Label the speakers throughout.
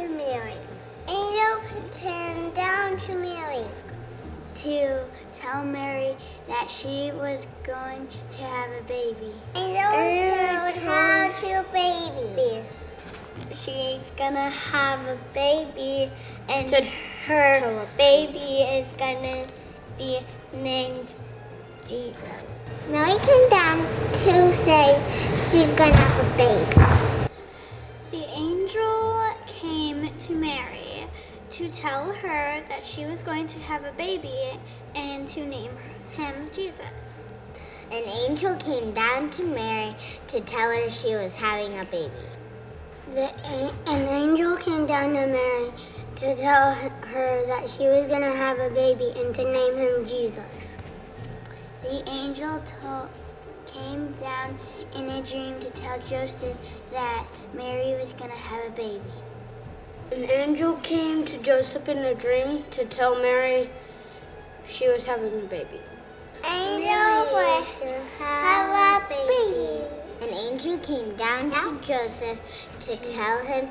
Speaker 1: to Mary. Angel came down to Mary to tell Mary that she was going to have a baby. Angel told her to baby. She's gonna have a baby, and her baby is gonna be named Jesus. Mary came down to say she's gonna have a baby. The angel came to Mary to tell her that she was going to have a baby and to name him Jesus. An angel came down to Mary to tell her she was having a baby. An angel came down to Mary to tell her that she was going to have a baby and to name him Jesus. The angel came down in a dream to tell Joseph that Mary was going to have a baby.
Speaker 2: An angel came to Joseph in a dream to tell Mary she was having a baby.
Speaker 1: Angel was to have a baby. An angel came down to Joseph to tell him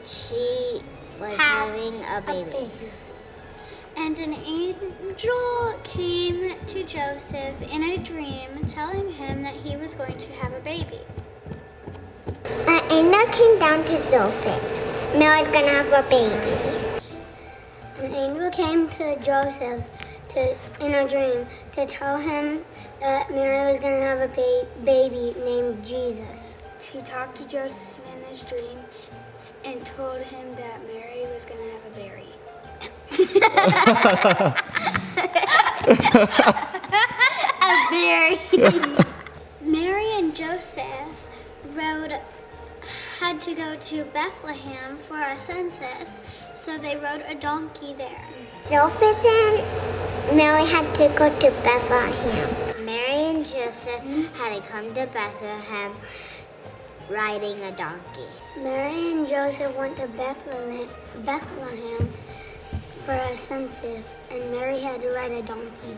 Speaker 1: she was having a baby. And an angel came to Joseph in a dream telling him that he was going to have a baby. An angel came down to Joseph. Mary's gonna have a baby. An angel came to Joseph in a dream to tell him that Mary was going to have a baby named Jesus. He talked to Joseph in his dream and told him that Mary was going to have a berry. A berry. Mary and Joseph had to go to Bethlehem for a census, so they rode a donkey there. Joseph and Mary had to go to Bethlehem. Mary and Joseph had to come to Bethlehem riding a donkey. Mary and Joseph went to Bethlehem for a census, and Mary had to ride a donkey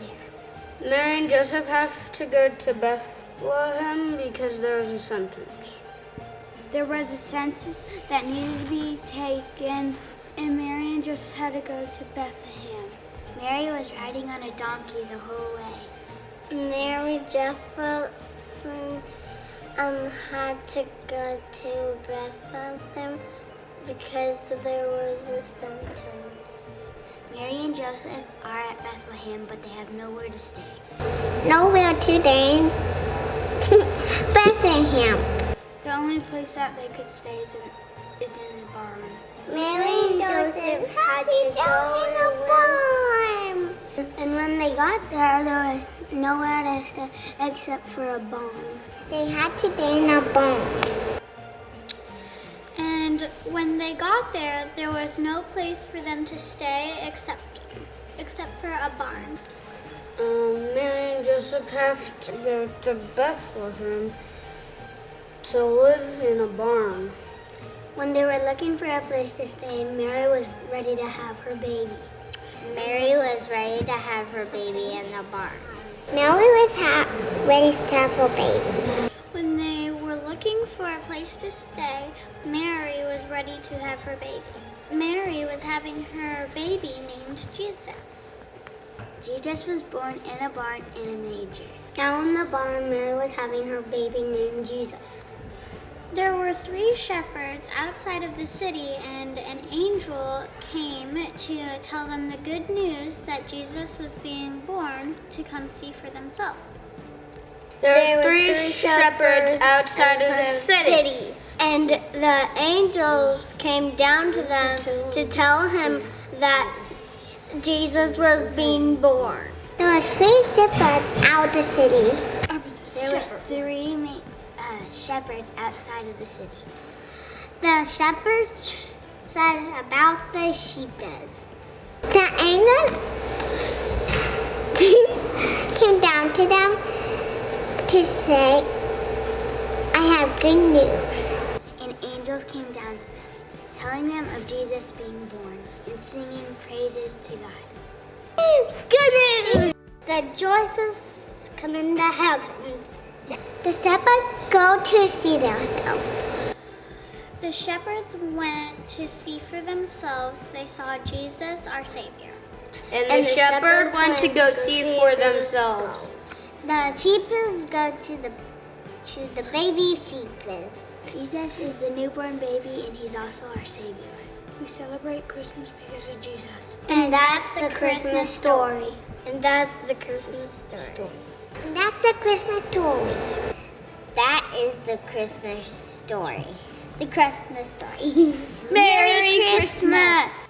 Speaker 1: there.
Speaker 2: Mary and Joseph have to go to Bethlehem because there was a census.
Speaker 1: There was a census that needed to be taken, and Mary and Joseph had to go to Bethlehem. Mary was riding on a donkey the whole way. Mary and Joseph had to go to Bethlehem because there was a census. Mary and Joseph are at Bethlehem, but they have nowhere to stay. Nowhere to stay. Bethlehem. The only place that they could stay is in a barn. Mary and Joseph had to go in a barn. And when they got there was nowhere to stay except for a barn. They had to stay in a barn. And when they got there, there was no place for them to stay except for a barn.
Speaker 2: Mary and Joseph have to go to Bethlehem to live in a barn.
Speaker 1: When they were looking for a place to stay, Mary was ready to have her baby. Mary was ready to have her baby in the barn. Mary was ready to have her baby. When they were looking for a place to stay, Mary was ready to have her baby. Mary was having her baby named Jesus. Jesus was born in a barn in a manger. Down in the barn, Mary was having her baby named Jesus. There were 3 shepherds outside of the city, and an angel came to tell them the good news that Jesus was being born to come see for themselves.
Speaker 2: There were 3 shepherds outside of the city.
Speaker 1: And the angels came down to them to tell him that Jesus was being born. There were 3 shepherds out of the city. There were 3 shepherds outside of the city. The shepherds said about the sheep. The angel came down to them to say, I have good news. And angels came down to them, telling them of Jesus being born and singing praises to God. Good news! The joys come in the heavens. The shepherds go to see themselves. The shepherds went to see for themselves. They saw Jesus, our Savior.
Speaker 2: And the shepherds went to go see for themselves.
Speaker 1: The sheepers go to the baby sheepers. Jesus is the newborn baby, and he's also our Savior. We celebrate Christmas because of Jesus. And that's the Christmas story.
Speaker 2: And that's the Christmas story.
Speaker 1: And that's the Christmas story. That is the Christmas story. The Christmas story. Merry Christmas!